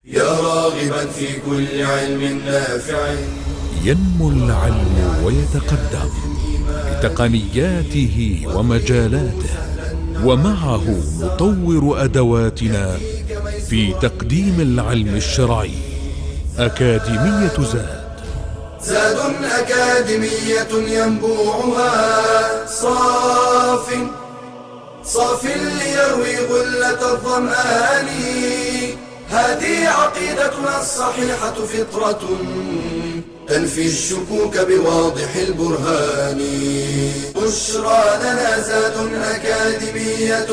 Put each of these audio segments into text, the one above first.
يا راغبا في كل علم نافع. ينمو العلم ويتقدم بتقنياته ومجالاته، ومعه نطور أدواتنا في تقديم العلم الشرعي. أكاديمية زاد أكاديمية ينبوعها صاف ليروي غلة الظمآن. هذه عقيدتنا الصحيحة فطرة تنفي الشكوك بواضح البرهان. بشرى لنا زاد أكاديمية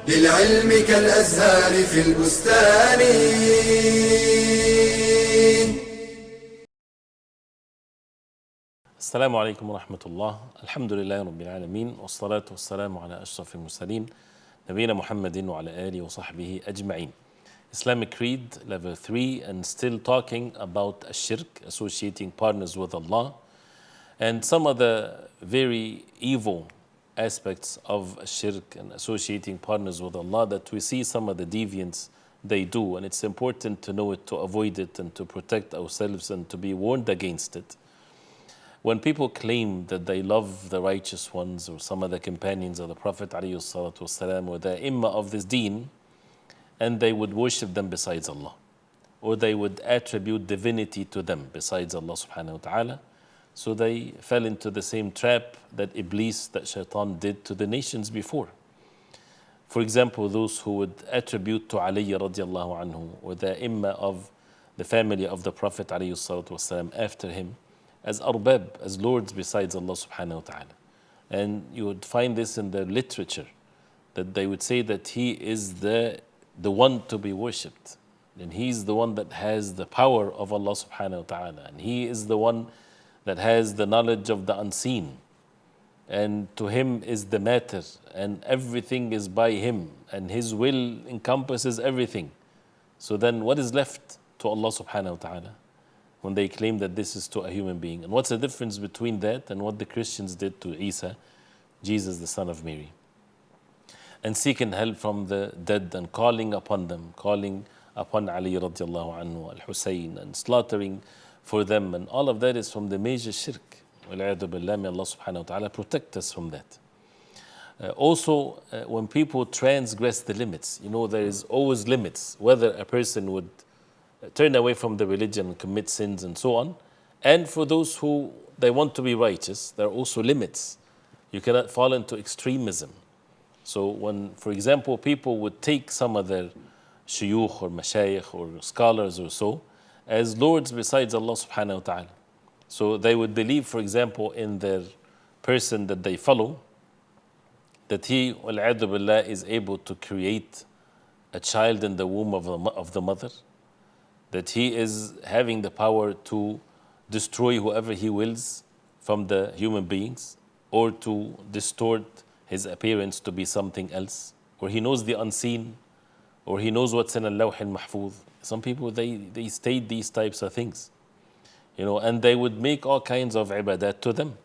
للعلم كالأزهار في البستان. السلام عليكم ورحمة الله. الحمد لله رب العالمين، والصلاة والسلام على أشرف المرسلين نبينا محمد وعلى آله وصحبه أجمعين. Islamic Creed, level 3, and still talking about shirk, associating partners with Allah, and some of the very evil aspects of shirk and associating partners with Allah that we see some of the deviants they do, and it's important to know it, to avoid it, and to protect ourselves and to be warned against it. When people claim that they love the righteous ones or some of the companions of the Prophet ﷺ or the Imam of this deen, and they would worship them besides Allah, or they would attribute divinity to them besides Allah subhanahu wa ta'ala, so they fell into the same trap that Iblis, that Shaitan did to the nations before. For example, those who would attribute to Ali radiallahu anhu or the Imam of the family of the Prophet ﷺ after him as arbab, as lords besides Allah subhanahu wa ta'ala. And you would find this in the literature, that they would say that he is the one to be worshipped, and he's the one that has the power of Allah subhanahu wa ta'ala, and he is the one that has the knowledge of the unseen, and to him is the matter, and everything is by him, and his will encompasses everything. So then what is left to Allah subhanahu wa ta'ala when they claim that this is to a human being? And what's the difference between that and what the Christians did to Isa, Jesus the son of Mary? And seeking help from the dead and calling upon them, calling upon Ali radiallahu anhu, al-Hussein, and slaughtering for them. And all of that is from the major shirk. Wal-'iyadhu billah, may Allah subhanahu wa ta'ala protect us from that. Also, when people transgress the limits, there is always limits, whether a person would turn away from the religion and commit sins and so on. And for those who they want to be righteous, there are also limits. You cannot fall into extremism. So when, for example, people would take some of their shuyukh or mashayikh or scholars or so as lords besides Allah subhanahu wa ta'ala. So they would believe, for example, in their person that they follow, that he, wal-'iyadhu billah, is able to create a child in the womb of the mother, that he is having the power to destroy whoever he wills from the human beings, or to distort his appearance to be something else, or he knows the unseen, or he knows what's in al-lawh al-mahfuz. Some people, they state these types of things, and they would make all kinds of ibadat to them.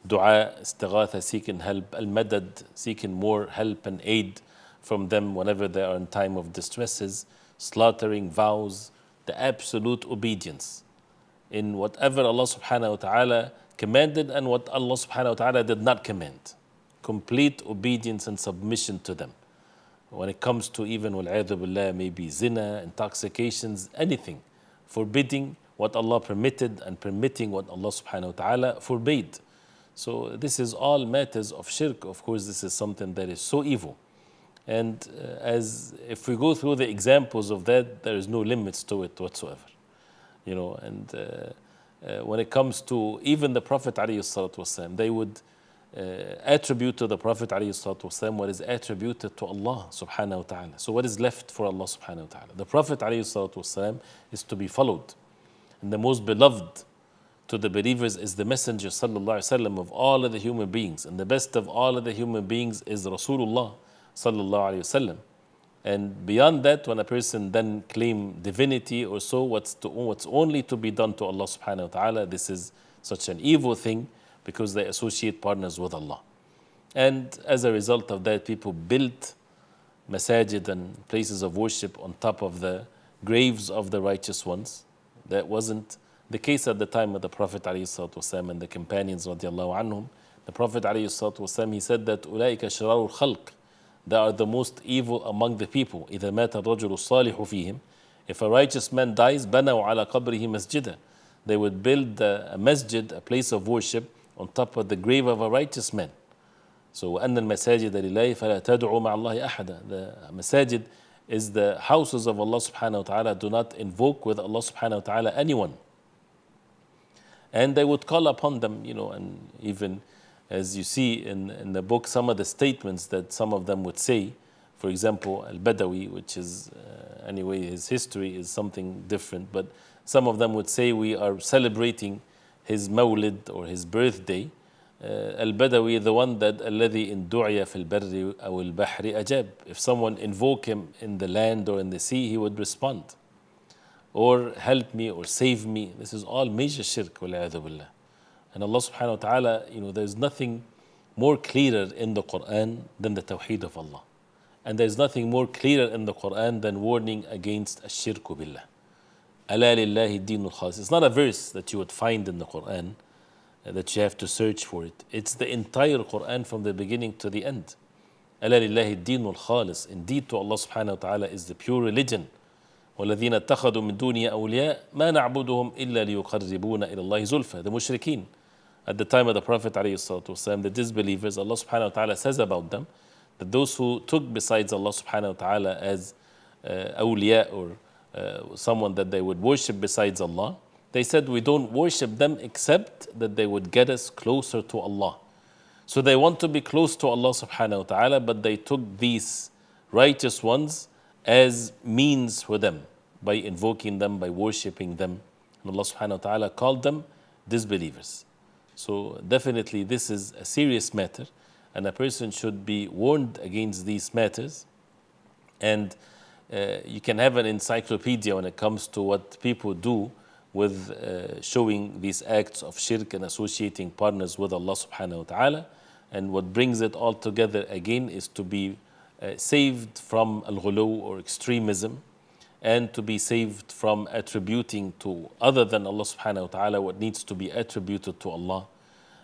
Dua, istighatha, seeking help, al-madad, seeking more help and aid from them whenever they are in time of distresses, slaughtering, vows, the absolute obedience in whatever Allah subhanahu wa ta'ala commanded and what Allah subhanahu wa ta'ala did not command. Complete obedience and submission to them. When it comes to even, wal-'iyadhu billah, maybe zina, intoxications, anything, forbidding what Allah permitted and permitting what Allah subhanahu wa ta'ala forbade. So this is all matters of shirk. Of course, this is something that is so evil. And as if we go through the examples of that, there is no limits to it whatsoever. And when it comes to even the Prophet ﷺ, they would attribute to the Prophet ﷺ what is attributed to Allah subhanahu wa ta'ala. So what is left for Allah subhanahu wa ta'ala? The Prophet ﷺ is to be followed. And the most beloved to the believers is the Messenger sallallahu alaihi wasallam of all of the human beings. And the best of all of the human beings is Rasulullah sallallahu alaihi wasallam. And beyond that, when a person then claim divinity or so, what's only to be done to Allah subhanahu wa ta'ala, this is such an evil thing, because they associate partners with Allah. And as a result of that, people built masajid and places of worship on top of the graves of the righteous ones. That wasn't the case at the time of the Prophet ﷺ and the companions radiallahu anhum. The Prophet ﷺ, he said that أولئك شرار الخلق, they are the most evil among the people. إذا مات الرجل الصالح فيهم, if a righteous man dies, بنوا على قبره مسجدا, they would build a masjid, a place of worship, on top of the grave of a righteous man. So وأن المساجد لله فلا تدعوا مع الله أحدا. The masajid is the houses of Allah subhanahu wa ta'ala. Do not invoke with Allah subhanahu wa ta'ala anyone. And they would call upon them, and even as you see in the book, some of the statements that some of them would say. For example, Al-Badawi, which is, anyway, his history is something different, but some of them would say we are celebrating his mawlid or his birthday. Al-Badawi, the one that الذي إن دعي في البر أو البحر أجاب. If someone invoke him in the land or in the sea, he would respond. Or help me or save me. This is all major shirk, والعياذ بالله. And Allah subhanahu wa ta'ala, there's nothing more clearer in the Quran than the tawheed of Allah. And there's nothing more clearer in the Quran than warning against ash-shirku billah. ألا لله الدين الخالص. It's not a verse that you would find in the Quran that you have to search for it. It's the entire Quran from the beginning to the end. ألا لله الدين الخالص. Indeed, to Allah subhanahu wa ta'ala is the pure religion. والذين اتخذوا من دونه أولياء ما نعبدهم إلا ليقربونا إلى الله زلفى. The mushrikeen at the time of the Prophet ﷺ, the disbelievers, Allah subhanahu wa ta'ala says about them that those who took besides Allah subhanahu wa ta'ala as awliya or someone that they would worship besides Allah, they said we don't worship them except that they would get us closer to Allah. So they want to be close to Allah subhanahu wa ta'ala, but they took these righteous ones as means for them by invoking them, by worshipping them. And Allah subhanahu wa ta'ala called them disbelievers. So definitely this is a serious matter, and a person should be warned against these matters. And you can have an encyclopedia when it comes to what people do with showing these acts of shirk and associating partners with Allah subhanahu wa ta'ala. And what brings it all together again is to be saved from al-ghulu or extremism, and to be saved from attributing to other than Allah subhanahu wa ta'ala what needs to be attributed to Allah.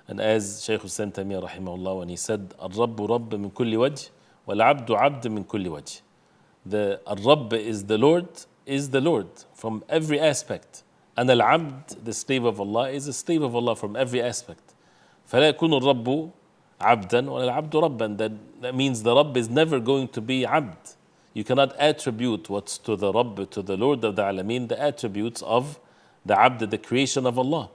And as Shaykh Hussain Taymiyyah rahimahullah, when he said, Al-Rabbu Rabb min kulli wajh, wal-Abdu Abd min kulli wajh. The Al-Rabb is the Lord from every aspect. And Al-Abd, the slave of Allah, is a slave of Allah from every aspect. فَلَا يَكُونُ الرَّبُّ عَبْدًا وَلَا الْعَبْدُ رَبًّا. That means the Rabb is never going to be Abd. You cannot attribute what's to the Rabb, to the Lord of the Alameen, the attributes of the Abd, the creation of Allah.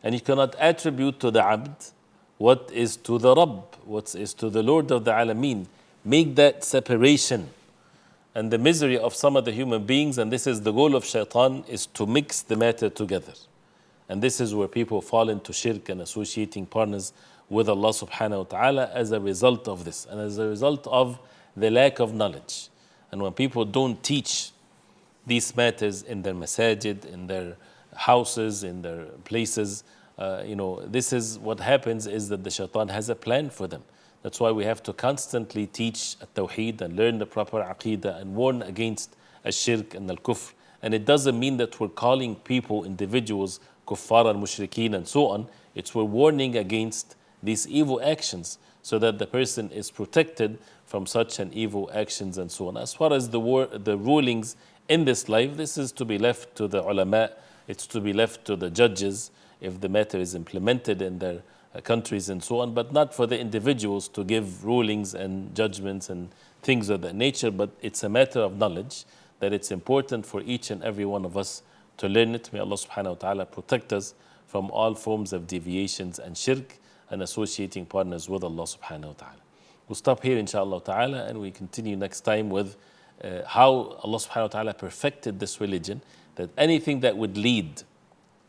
And you cannot attribute to the Abd what is to the Rabb, what is to the Lord of the Alameen. Make that separation. And the misery of some of the human beings, and this is the goal of shaitan, is to mix the matter together. And this is where people fall into shirk and associating partners with Allah subhanahu wa ta'ala as a result of this, and as a result of the lack of knowledge. And when people don't teach these matters in their masajid, in their houses, in their places, this is what happens, is that the shaitan has a plan for them. That's why we have to constantly teach at-tawheed and learn the proper aqeedah and warn against al-shirk and al-kufr. And it doesn't mean that we're calling people, individuals, kuffar and mushrikeen and so on. It's we're warning against these evil actions so that the person is protected from such an evil actions and so on. As far as the rulings in this life, this is to be left to the ulama, it's to be left to the judges if the matter is implemented in their countries and so on, but not for the individuals to give rulings and judgments and things of that nature. But it's a matter of knowledge that it's important for each and every one of us to learn it. May Allah subhanahu wa ta'ala protect us from all forms of deviations and shirk and associating partners with Allah subhanahu wa ta'ala. We'll stop here inshallah ta'ala, and we continue next time with how Allah subhanahu wa ta'ala perfected this religion, that anything that would lead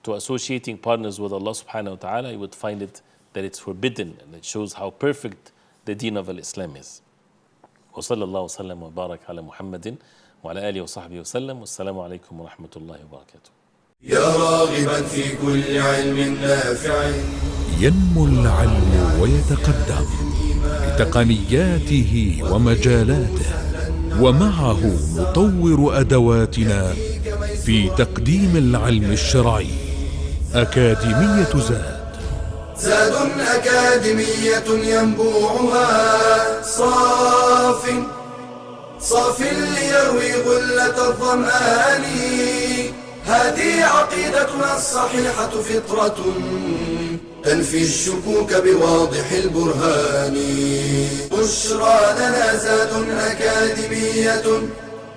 to associating partners with Allah subhanahu wa ta'ala, you would find it that it's forbidden, and it shows how perfect the deen of Islam is. وصلى الله وسلم وبارك على محمد وعلى آله وصحبه وسلم والسلام عليكم ورحمة الله وبركاته. يا راغبا في كل علم نافع ينمو العلم ويتقدم بتقنياته ومجالاته، ومعه نطور أدواتنا في تقديم العلم الشرعي. أكاديمية زاد. زاد أكاديمية ينبوعها صاف ليروي غلة الظمآن. هذه عقيدتنا الصحيحة فطرة تنفي الشكوك بواضح البرهان. بشرى لنا زاد أكاديمية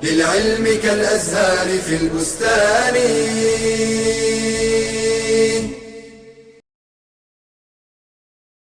للعلم كالأزهار في البستان.